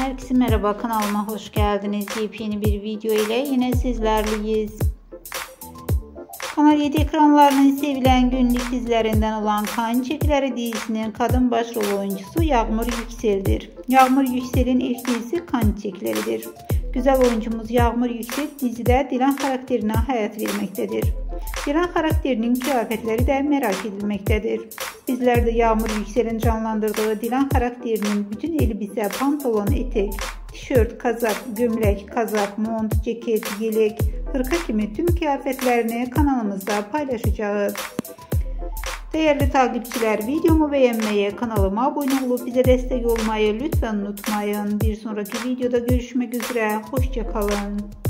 Herkese merhaba, kanalıma hoş geldiniz. Yepyeni bir video ile yine sizlerleyiz. Kanal 7 ekranlarının sevilen günlük dizilerinden olan Kan Çiçekleri dizisinin kadın başrol oyuncusu Yağmur Yüksel'dir. Yağmur Yüksel'in ilk dizisi Kan Çiçekleri'dir. Güzel oyuncumuz Yağmur Yüksel dizide Dilan karakterine hayat vermektedir. Dilan karakterinin kıyafetleri de merak edilmektedir. Bizler de Yağmur Yüksel'in canlandırdığı Dilan karakterinin bütün elbise, pantolon, etek, tişört, kazak, gömlek, kazak, mont, ceket, yelek, hırka gibi tüm kıyafetlerini kanalımızda paylaşacağız. Değerli takipçiler, videomu beğenmeyi, kanalıma abone olup bize destek olmayı lütfen unutmayın. Bir sonraki videoda görüşmek üzere. Hoşça kalın.